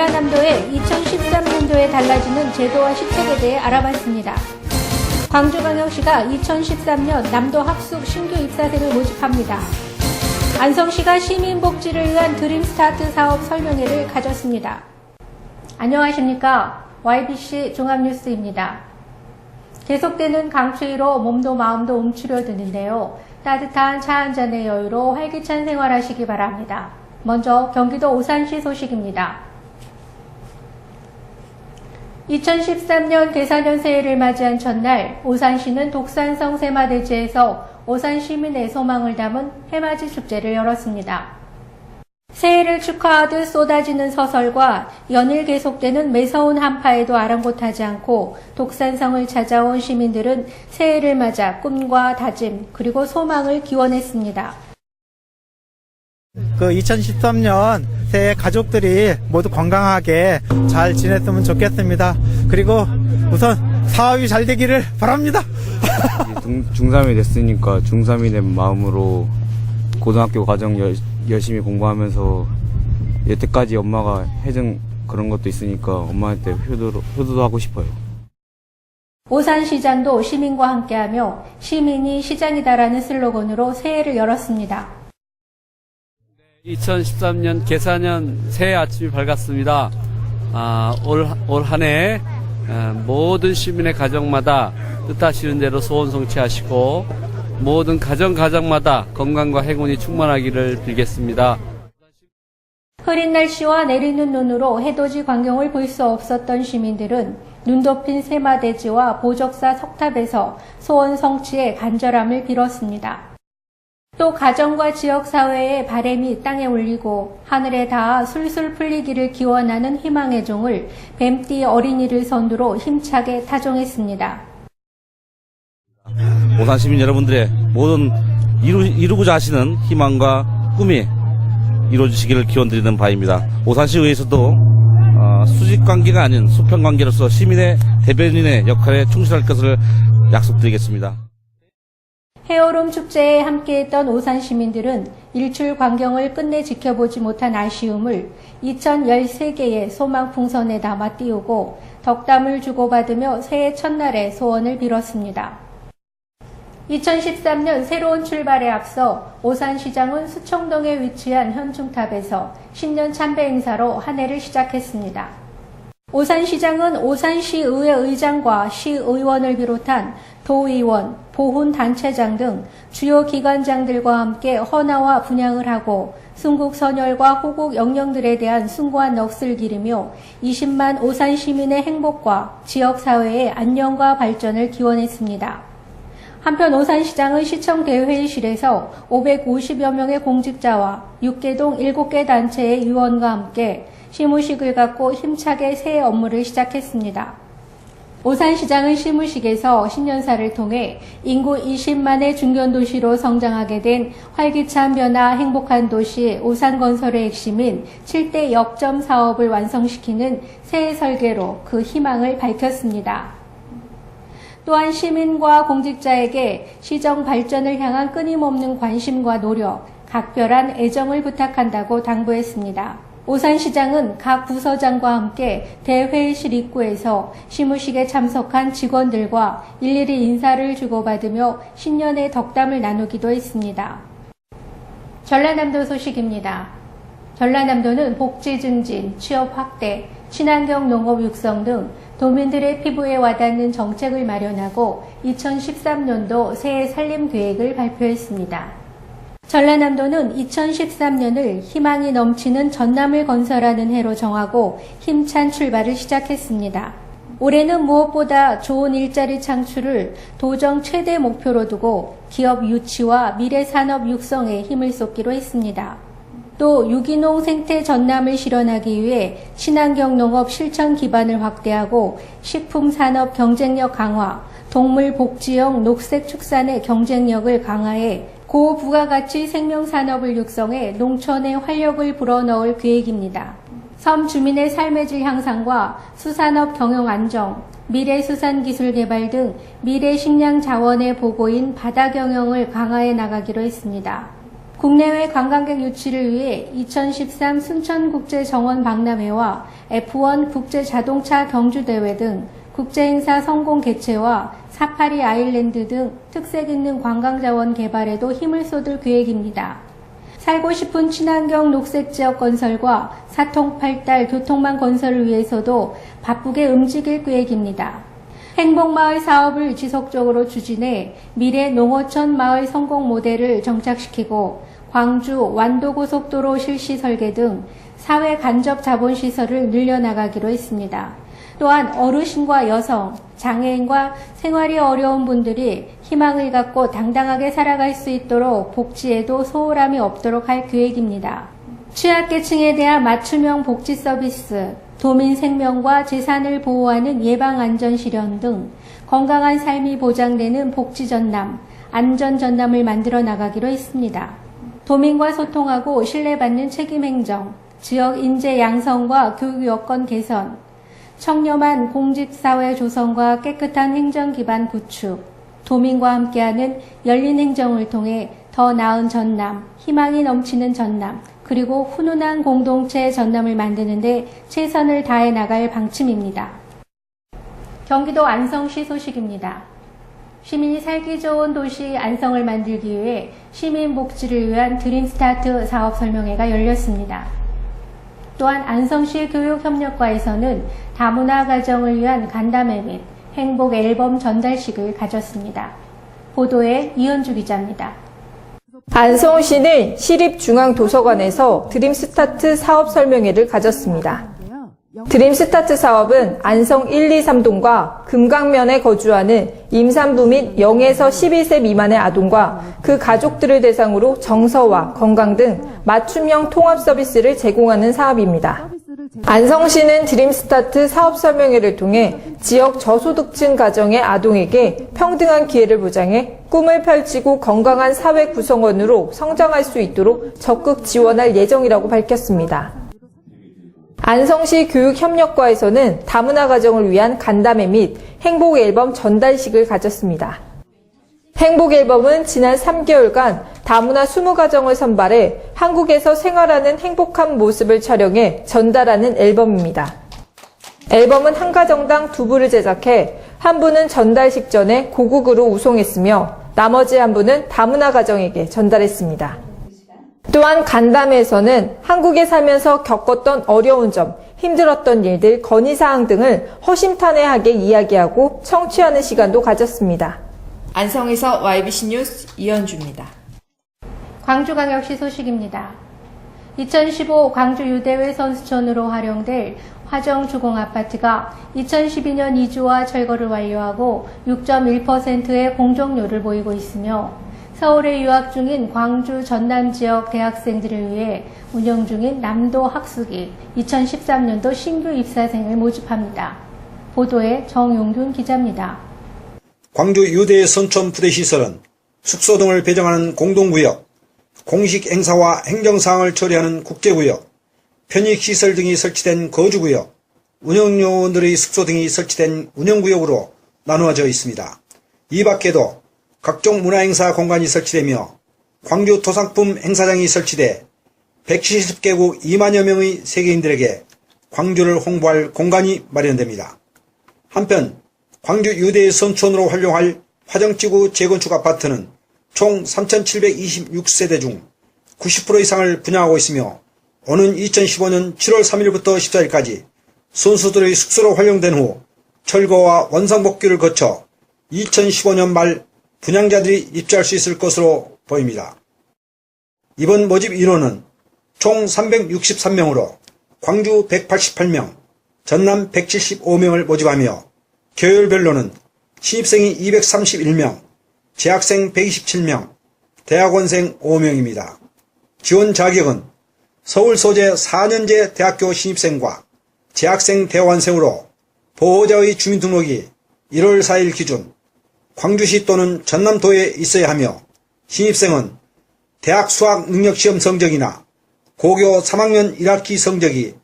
전라남도의 2013년도에 달라지는 제도와 시책에 대해 알아봤습니다. 광주광역시가 2013년 남도 합숙 신규 입사생을 모집합니다. 안성시가 시민복지를 위한 드림스타트 사업 설명회를 가졌습니다. 안녕하십니까. YBC 종합뉴스입니다. 계속되는 강추위로 몸도 마음도 움츠려드는데요. 따뜻한 차 한 잔의 여유로 활기찬 생활하시기 바랍니다. 먼저 경기도 오산시 소식입니다. 2013년 개사년 새해를 맞이한 첫날 오산시는 독산성 세마대지에서 오산 시민의 소망을 담은 해맞이 축제를 열었습니다. 새해를 축하하듯 쏟아지는 서설과 연일 계속되는 매서운 한파에도 아랑곳하지 않고 독산성을 찾아온 시민들은 새해를 맞아 꿈과 다짐 그리고 소망을 기원했습니다. 2013년 새해 가족들이 모두 건강하게 잘 지냈으면 좋겠습니다. 그리고 우선 사업이 잘 되기를 바랍니다. 중3이 됐으니까 중3이 된 마음으로 고등학교 과정 열심히 공부하면서 여태까지 엄마가 해준 그런 것도 있으니까 엄마한테 효도도 하고 싶어요. 오산시장도 시민과 함께하며 시민이 시장이다라는 슬로건으로 새해를 열었습니다. 2013년 개사년 새해 아침이 밝았습니다. 올 한 해 모든 시민의 가정마다 뜻하시는 대로 소원 성취하시고 모든 가정마다 건강과 행운이 충만하기를 빌겠습니다. 흐린 날씨와 내리는 눈으로 해돋이 광경을 볼 수 없었던 시민들은 눈 덮인 세마대지와 보적사 석탑에서 소원 성취의 간절함을 빌었습니다. 또 가정과 지역사회의 바람이 땅에 울리고 하늘에 닿아 술술 풀리기를 기원하는 희망의 종을 뱀띠 어린이를 선두로 힘차게 타종했습니다. 오산 시민 여러분들의 모든 이루고자 하시는 희망과 꿈이 이루어지시기를 기원드리는 바입니다. 오산시의회에서도 수직 관계가 아닌 수평 관계로서 시민의 대변인의 역할에 충실할 것을 약속드리겠습니다. 해오름 축제에 함께했던 오산 시민들은 일출 광경을 끝내 지켜보지 못한 아쉬움을 2013개의 소망 풍선에 담아 띄우고 덕담을 주고받으며 새해 첫날에 소원을 빌었습니다. 2013년 새로운 출발에 앞서 오산시장은 수청동에 위치한 현충탑에서 신년 참배 행사로 한 해를 시작했습니다. 오산시장은 오산시의회 의장과 시의원을 비롯한 도의원, 보훈단체장 등 주요 기관장들과 함께 헌화와 분향을 하고 순국선열과 호국 영령들에 대한 숭고한 넋을 기리며 20만 오산 시민의 행복과 지역사회의 안녕과 발전을 기원했습니다. 한편 오산시장은 시청 대회의실에서 550여 명의 공직자와 6개 동 7개 단체의 위원과 함께 시무식을 갖고 힘차게 새해 업무를 시작했습니다. 오산시장은 시무식에서 신년사를 통해 인구 20만의 중견도시로 성장하게 된 활기찬 변화 행복한 도시 오산건설의 핵심인 7대 역점 사업을 완성시키는 새해 설계로 그 희망을 밝혔습니다. 또한 시민과 공직자에게 시정 발전을 향한 끊임없는 관심과 노력, 각별한 애정을 부탁한다고 당부했습니다. 오산시장은 각 부서장과 함께 대회의실 입구에서 시무식에 참석한 직원들과 일일이 인사를 주고받으며 신년의 덕담을 나누기도 했습니다. 전라남도 소식입니다. 전라남도는 복지 증진, 취업 확대, 친환경 농업 육성 등 도민들의 피부에 와닿는 정책을 마련하고 2013년도 새해 살림 계획을 발표했습니다. 전라남도는 2013년을 희망이 넘치는 전남을 건설하는 해로 정하고 힘찬 출발을 시작했습니다. 올해는 무엇보다 좋은 일자리 창출을 도정 최대 목표로 두고 기업 유치와 미래 산업 육성에 힘을 쏟기로 했습니다. 또 유기농 생태 전남을 실현하기 위해 친환경 농업 실천 기반을 확대하고 식품 산업 경쟁력 강화, 동물 복지형 녹색 축산의 경쟁력을 강화해 고부가가치 생명산업을 육성해 농촌에 활력을 불어넣을 계획입니다. 섬 주민의 삶의 질 향상과 수산업 경영 안정, 미래 수산기술 개발 등 미래 식량 자원의 보고인 바다 경영을 강화해 나가기로 했습니다. 국내외 관광객 유치를 위해 2013 순천국제정원 박람회와 F1 국제자동차 경주대회 등 국제행사 성공 개최와 사파리 아일랜드 등 특색 있는 관광자원 개발에도 힘을 쏟을 계획입니다. 살고 싶은 친환경 녹색지역 건설과 사통팔달 교통망 건설을 위해서도 바쁘게 움직일 계획입니다. 행복마을 사업을 지속적으로 추진해 미래 농어촌 마을 성공 모델을 정착시키고 광주 완도고속도로 실시 설계 등 사회 간접 자본시설을 늘려나가기로 했습니다. 또한 어르신과 여성, 장애인과 생활이 어려운 분들이 희망을 갖고 당당하게 살아갈 수 있도록 복지에도 소홀함이 없도록 할 계획입니다. 취약계층에 대한 맞춤형 복지 서비스, 도민 생명과 재산을 보호하는 예방안전실현 등 건강한 삶이 보장되는 복지전남, 안전전남을 만들어 나가기로 했습니다. 도민과 소통하고 신뢰받는 책임행정, 지역 인재 양성과 교육 여건 개선, 청렴한 공직사회 조성과 깨끗한 행정 기반 구축, 도민과 함께하는 열린 행정을 통해 더 나은 전남, 희망이 넘치는 전남, 그리고 훈훈한 공동체 전남을 만드는 데 최선을 다해 나갈 방침입니다. 경기도 안성시 소식입니다. 시민이 살기 좋은 도시 안성을 만들기 위해 시민 복지를 위한 드림스타트 사업 설명회가 열렸습니다. 또한 안성시 교육협력과에서는 다문화 가정을 위한 간담회 및 행복 앨범 전달식을 가졌습니다. 보도에 이현주 기자입니다. 안성시는 시립중앙도서관에서 드림스타트 사업 설명회를 가졌습니다. 드림스타트 사업은 안성 1, 2, 3동과 금강면에 거주하는 임산부 및 0에서 12세 미만의 아동과 그 가족들을 대상으로 정서와 건강 등 맞춤형 통합 서비스를 제공하는 사업입니다. 안성시는 드림스타트 사업 설명회를 통해 지역 저소득층 가정의 아동에게 평등한 기회를 보장해 꿈을 펼치고 건강한 사회 구성원으로 성장할 수 있도록 적극 지원할 예정이라고 밝혔습니다. 안성시 교육협력과에서는 다문화 가정을 위한 간담회 및 행복 앨범 전달식을 가졌습니다. 행복 앨범은 지난 3개월간 다문화 20가정을 선발해 한국에서 생활하는 행복한 모습을 촬영해 전달하는 앨범입니다. 앨범은 한 가정당 2부를 제작해 한 부는 전달식 전에 고국으로 우송했으며 나머지 한 부는 다문화 가정에게 전달했습니다. 또한 간담회에서는 한국에 살면서 겪었던 어려운 점, 힘들었던 일들, 건의사항 등을 허심탄회하게 이야기하고 청취하는 시간도 가졌습니다. 안성에서 YBC 뉴스 이현주입니다. 광주광역시 소식입니다. 2015 광주 유대회 선수촌으로 활용될 화정주공아파트가 2012년 이주와 철거를 완료하고 6.1%의 공정률을 보이고 있으며 서울에 유학 중인 광주 전남 지역 대학생들을 위해 운영 중인 남도 학숙이 2013년도 신규 입사생을 모집합니다. 보도에 정용균 기자입니다. 광주 유대의 선촌 부대시설은 숙소 등을 배정하는 공동구역, 공식 행사와 행정사항을 처리하는 국제구역, 편익시설 등이 설치된 거주구역, 운영요원들의 숙소 등이 설치된 운영구역으로 나누어져 있습니다. 이 밖에도 각종 문화행사 공간이 설치되며 광주 토상품 행사장이 설치돼 170개국 2만여 명의 세계인들에게 광주를 홍보할 공간이 마련됩니다. 한편 광주 유대의 선촌으로 활용할 화정지구 재건축 아파트는 총 3,726세대 중 90% 이상을 분양하고 있으며 오는 2015년 7월 3일부터 14일까지 선수들의 숙소로 활용된 후 철거와 원상복귀를 거쳐 2015년 말 분양자들이 입주할 수 있을 것으로 보입니다. 이번 모집 인원은 총 363명으로 광주 188명, 전남 175명을 모집하며 계열별로는 신입생이 231명, 재학생 127명, 대학원생 5명입니다. 지원 자격은 서울 소재 4년제 대학교 신입생과 재학생 대학원생으로 보호자의 주민등록이 1월 4일 기준 광주시 또는 전남도에 있어야 하며 신입생은 대학 수학 능력시험 성적이나 고교 3학년 1학기 성적이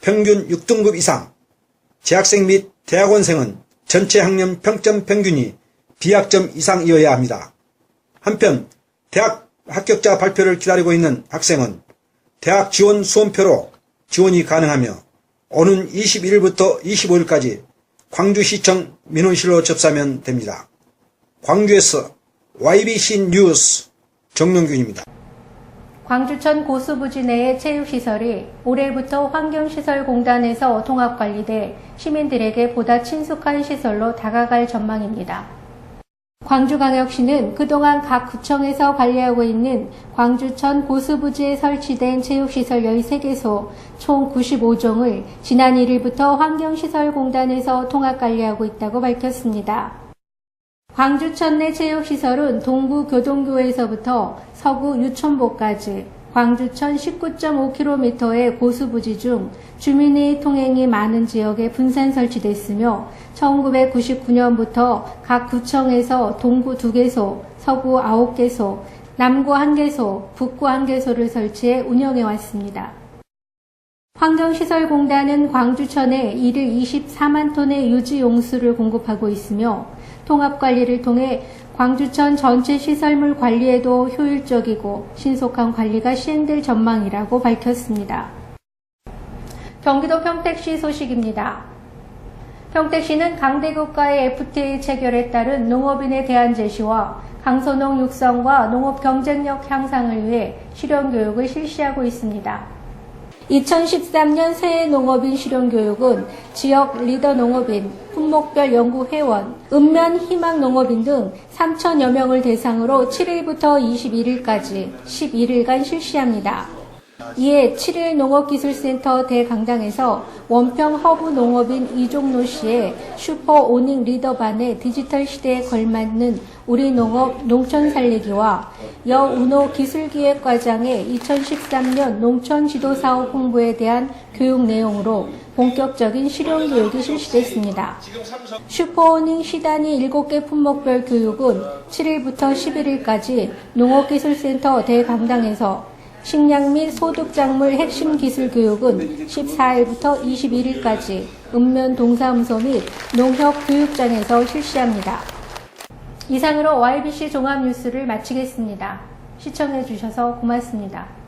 평균 6등급 이상, 재학생 및 대학원생은 전체 학년 평점 평균이 B학점 이상이어야 합니다. 한편 대학 합격자 발표를 기다리고 있는 학생은 대학 지원 수험표로 지원이 가능하며 오는 21일부터 25일까지 광주시청 민원실로 접수하면 됩니다. 광주에서 YBC 뉴스 정명균입니다. 광주천 고수부지 내의 체육시설이 올해부터 환경시설공단에서 통합관리돼 시민들에게 보다 친숙한 시설로 다가갈 전망입니다. 광주광역시는 그동안 각 구청에서 관리하고 있는 광주천 고수부지에 설치된 체육시설 13개소 총 95종을 지난 1일부터 환경시설공단에서 통합관리하고 있다고 밝혔습니다. 광주천 내 체육시설은 동구 교동교에서부터 서구 유천보까지 광주천 19.5km의 고수부지 중 주민의 통행이 많은 지역에 분산 설치됐으며 1999년부터 각 구청에서 동구 2개소, 서구 9개소, 남구 1개소, 북구 1개소를 설치해 운영해 왔습니다. 환경시설공단은 광주천에 이를 24만 톤의 유지 용수를 공급하고 있으며 통합관리를 통해 광주천 전체 시설물 관리에도 효율적이고 신속한 관리가 시행될 전망이라고 밝혔습니다. 경기도 평택시 소식입니다. 평택시는 강대국과의 FTA 체결에 따른 농업인에 대한 제시와 강소농 육성과 농업 경쟁력 향상을 위해 실용교육을 실시하고 있습니다. 2013년 새해 농업인 실용교육은 지역 리더 농업인, 품목별 연구회원, 읍면 희망 농업인 등 3,000여 명을 대상으로 7일부터 21일까지 11일간 실시합니다. 이에 7일 농업기술센터 대강당에서 원평 허브 농업인 이종노 씨의 슈퍼 오닝 리더반의 디지털 시대에 걸맞는 우리 농업 농촌 살리기와 여운호 기술기획과장의 2013년 농촌 지도사업 홍보에 대한 교육 내용으로 본격적인 실용교육이 실시됐습니다. 슈퍼오닝 시단위 7개 품목별 교육은 7일부터 11일까지 농업기술센터 대강당에서 식량 및 소득작물 핵심 기술 교육은 14일부터 21일까지 읍면 동사무소 및 농협교육장에서 실시합니다. 이상으로 YBC 종합뉴스를 마치겠습니다. 시청해 주셔서 고맙습니다.